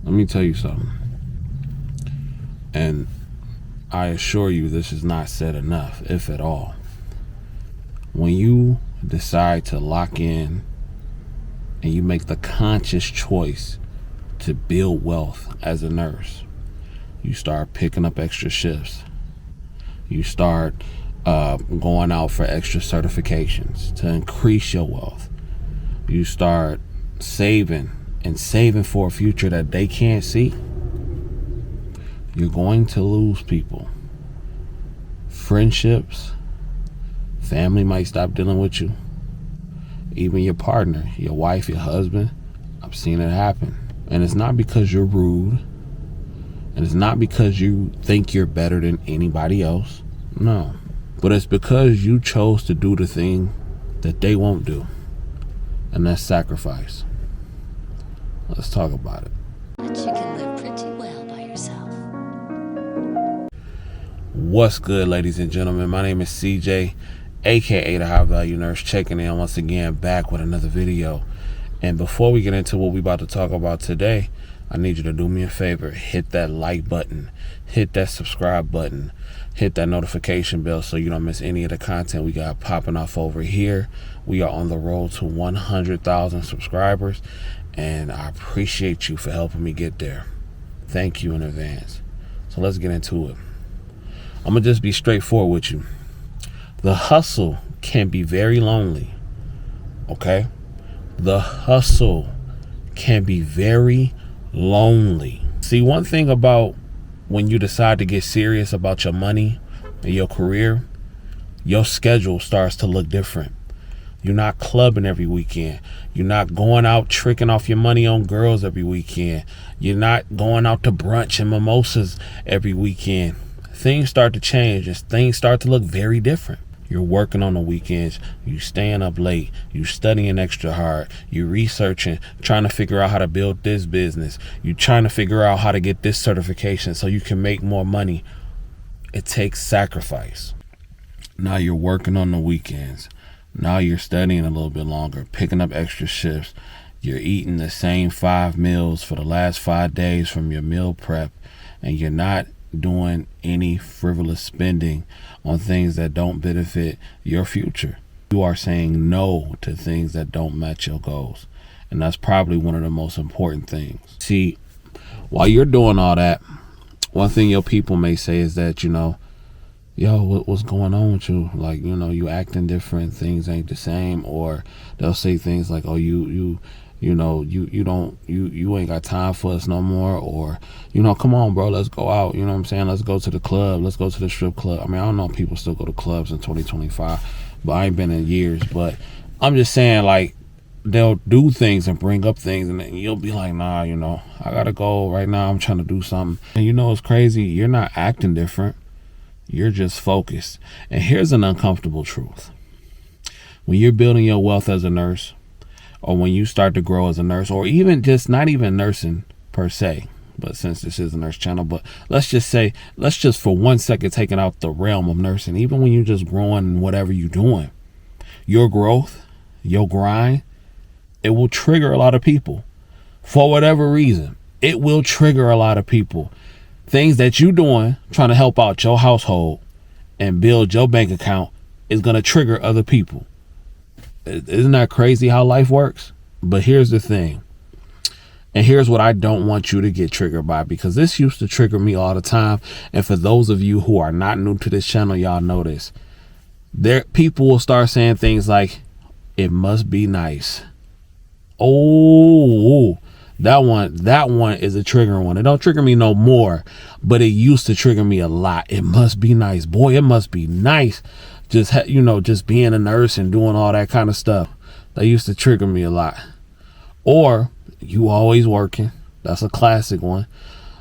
Let me tell you something. And I assure you this is not said enough, if at all. When you decide to lock in and you make the conscious choice to build wealth as a nurse, you start picking up extra shifts. You start going out for extra certifications to increase your wealth. You start saving for a future that they can't see. You're going to lose people. Friendships, family might stop dealing with you. Even your partner, your wife, your husband. I've seen it happen. And it's not because you're rude. And it's not because you think you're better than anybody else. No. But it's because you chose to do the thing that they won't do. And that's sacrifice. Let's talk about it. But you can live pretty well by yourself. What's good, ladies and gentlemen? My name is CJ, aka the High Value Nurse, checking in once again, back with another video. And before we get into what we're about to talk about today, I need you to do me a favor. Hit that like button, hit that subscribe button, hit that notification bell so you don't miss any of the content we got popping off over here. We are on the road to 100,000 subscribers, and I appreciate you for helping me get there. Thank you in advance. So let's get into it. I'm gonna just be straightforward with you. The hustle can be very lonely, okay? The hustle can be very lonely. See, one thing about when you decide to get serious about your money and your career, your schedule starts to look different. You're not clubbing every weekend. You're not going out tricking off your money on girls every weekend. You're not going out to brunch and mimosas every weekend. Things start to change and things start to look very different. You're working on the weekends. You staying up late. You studying extra hard. You researching, trying to figure out how to build this business. You trying to figure out how to get this certification so you can make more money. It takes sacrifice. Now you're working on the weekends. Now you're studying a little bit longer, picking up extra shifts. You're eating the same 5 meals for the last 5 days from your meal prep, and you're not doing any frivolous spending on things that don't benefit your future. You are saying no to things that don't match your goals. And that's probably one of the most important things. See, while you're doing all that, one thing your people may say is that, yo, what's going on with you? Like, you acting different, things ain't the same. Or they'll say things like, oh, you ain't got time for us no more. Or, come on, bro, let's go out. You know what I'm saying? Let's go to the club. Let's go to the strip club. I mean, I don't know if people still go to clubs in 2025, but I ain't been in years. But I'm just saying, like, they'll do things and bring up things, and then you'll be like, nah, I gotta go right now. I'm trying to do something. And it's crazy. You're not acting different. You're just focused. And here's an uncomfortable truth. When you're building your wealth as a nurse, or when you start to grow as a nurse, or even just not even nursing per se, but since this is a nurse channel, but let's just for 1 second take it out the realm of nursing. Even when you're just growing in whatever you're doing, your growth, your grind, it will trigger a lot of people. For whatever reason, it will trigger a lot of people. Things that you're doing, trying to help out your household and build your bank account, is going to trigger other people. Isn't that crazy how life works? But here's the thing. And here's what I don't want you to get triggered by, because this used to trigger me all the time. And for those of you who are not new to this channel, y'all know this. People will start saying things like, it must be nice. Oh, that one is a trigger one. It don't trigger me no more, but it used to trigger me a lot. It must be nice. Boy, it must be nice. Just being a nurse and doing all that kind of stuff. That used to trigger me a lot. Or you always working. That's a classic one.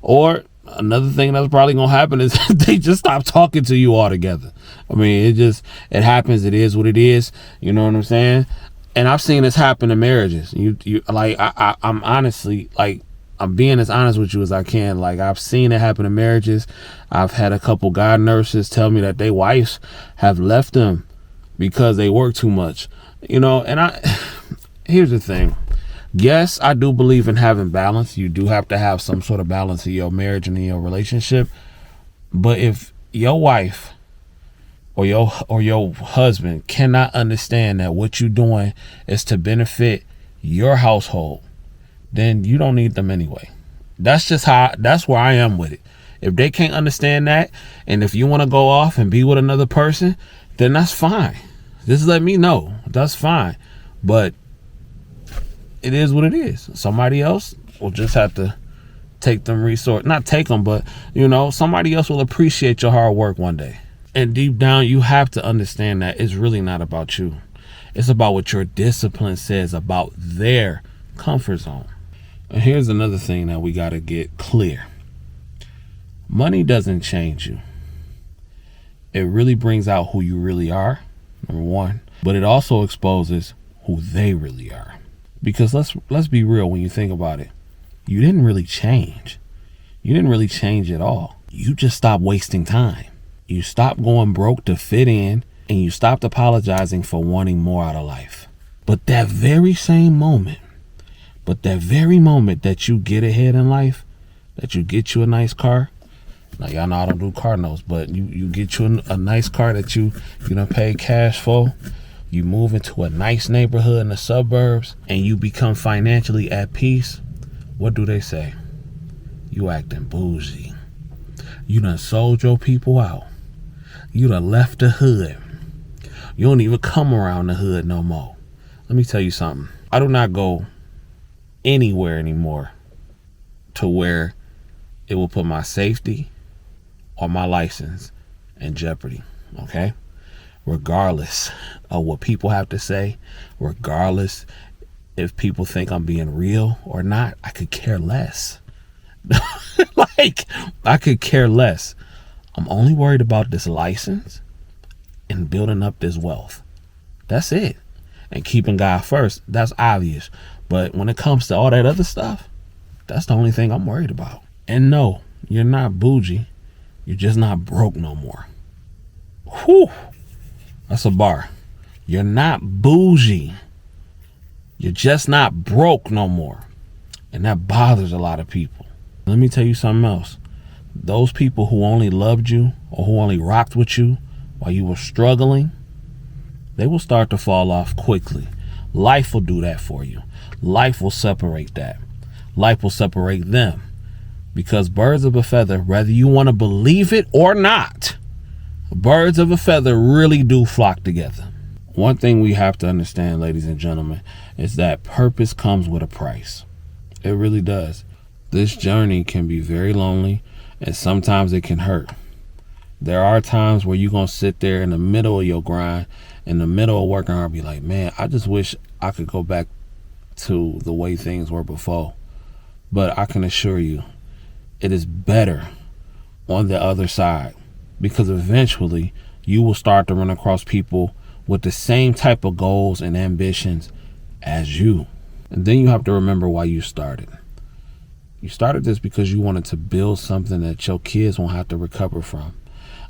Or another thing that's probably going to happen is they just stop talking to you altogether. I mean, it happens. It is what it is. You know what I'm saying? And I've seen this happen in marriages. I'm honestly, like, I'm being as honest with you as I can. Like, I've seen it happen in marriages. I've had a couple guy nurses tell me that their wives have left them because they work too much. And here's the thing. Yes, I do believe in having balance. You do have to have some sort of balance in your marriage and in your relationship. But if your wife or your husband cannot understand that what you're doing is to benefit your household, then you don't need them anyway. That's where I am with it. If they can't understand that, and if you want to go off and be with another person, then that's fine. Just let me know. That's fine. But it is what it is. Somebody else will just have to take them not take them, but somebody else will appreciate your hard work one day. And deep down, you have to understand that it's really not about you. It's about what your discipline says about their comfort zone. And here's another thing that we got to get clear. Money doesn't change you. It really brings out who you really are, number one, but it also exposes who they really are. Because let's be real, when you think about it, you didn't really change. You didn't really change at all. You just stopped wasting time. You stopped going broke to fit in, and you stopped apologizing for wanting more out of life. But that very moment that you get ahead in life, that you get you a nice car. Now, y'all know I don't do car notes, but you get you a nice car that you pay cash for. You move into a nice neighborhood in the suburbs and you become financially at peace. What do they say? You acting bougie. You done sold your people out. You done left the hood. You don't even come around the hood no more. Let me tell you something. I do not go anywhere anymore to where it will put my safety or my license in jeopardy. Okay? Regardless of what people have to say, regardless if people think I'm being real or not, I could care less. I could care less. I'm only worried about this license and building up this wealth. That's it. And keeping God first, that's obvious. But when it comes to all that other stuff, that's the only thing I'm worried about. And no, you're not bougie. You're just not broke no more. Whew. That's a bar. You're not bougie. You're just not broke no more. And that bothers a lot of people. Let me tell you something else. Those people who only loved you or who only rocked with you while you were struggling, they will start to fall off quickly. Life will do that for you. Life will separate that. Life will separate them. Because birds of a feather, whether you want to believe it or not, birds of a feather really do flock together. One thing we have to understand, ladies and gentlemen, is that purpose comes with a price. It really does. This journey can be very lonely, and sometimes it can hurt. There are times where you're going to sit there in the middle of your grind, in the middle of working hard, and be like, man, I just wish I could go back to the way things were before. But I can assure you, it is better on the other side, because eventually you will start to run across people with the same type of goals and ambitions as you. And then you have to remember why you started. You started this because you wanted to build something that your kids won't have to recover from.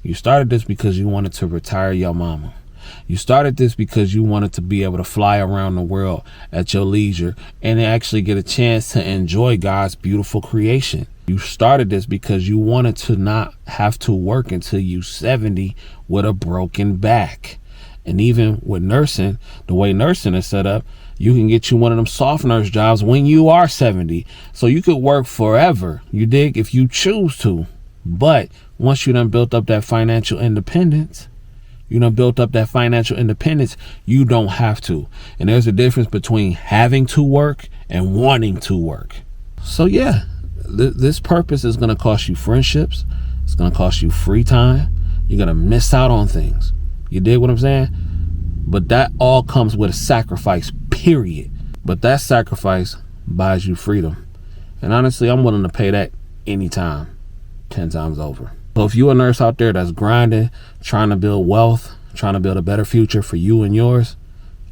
You started this because you wanted to retire your mama. You started this because you wanted to be able to fly around the world at your leisure and actually get a chance to enjoy God's beautiful creation. You started this because you wanted to not have to work until you 70 with a broken back. And even with nursing, the way nursing is set up, you can get you one of them soft nurse jobs when you are 70. So you could work forever, you dig, if you choose to. But once you done built up that financial independence, you don't have to. And there's a difference between having to work and wanting to work. So yeah, this purpose is going to cost you friendships. It's going to cost you free time. You're going to miss out on things. You dig what I'm saying? But that all comes with a sacrifice, period. But that sacrifice buys you freedom. And honestly, I'm willing to pay that anytime, 10 times over. So if you're a nurse out there that's grinding, trying to build wealth, trying to build a better future for you and yours,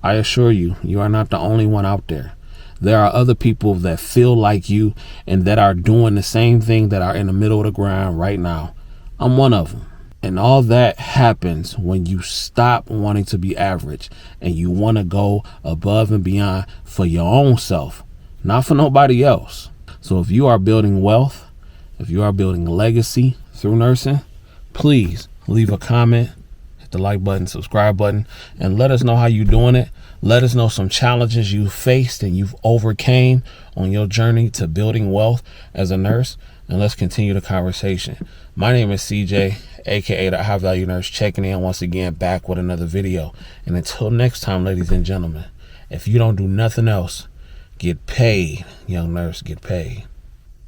I assure you, you are not the only one out there. There are other people that feel like you and that are doing the same thing, that are in the middle of the grind right now. I'm one of them. And all that happens when you stop wanting to be average and you want to go above and beyond for your own self. not for nobody else. So if you are building wealth, if you are building legacy through nursing, please leave a comment, hit the like button, subscribe button, and let us know how you're doing it. Let us know some challenges you faced and you've overcame on your journey to building wealth as a nurse, and let's continue the conversation. My name is CJ, aka the High Value Nurse, checking in once again, back with another video. And until next time, ladies and gentlemen, if you don't do nothing else, get paid, young nurse, get paid.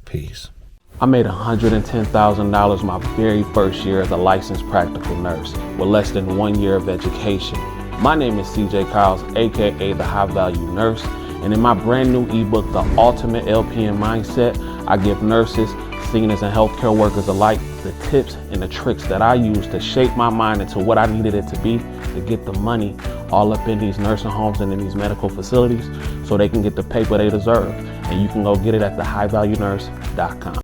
Peace. I made $110,000 my very first year as a licensed practical nurse with less than 1 year of education. My name is CJ Kyles, aka the High Value Nurse, and in my brand new ebook, The Ultimate LPN Mindset, I give nurses, seniors, and healthcare workers alike the tips and the tricks that I use to shape my mind into what I needed it to be to get the money all up in these nursing homes and in these medical facilities so they can get the paper they deserve. And you can go get it at thehighvaluenurse.com.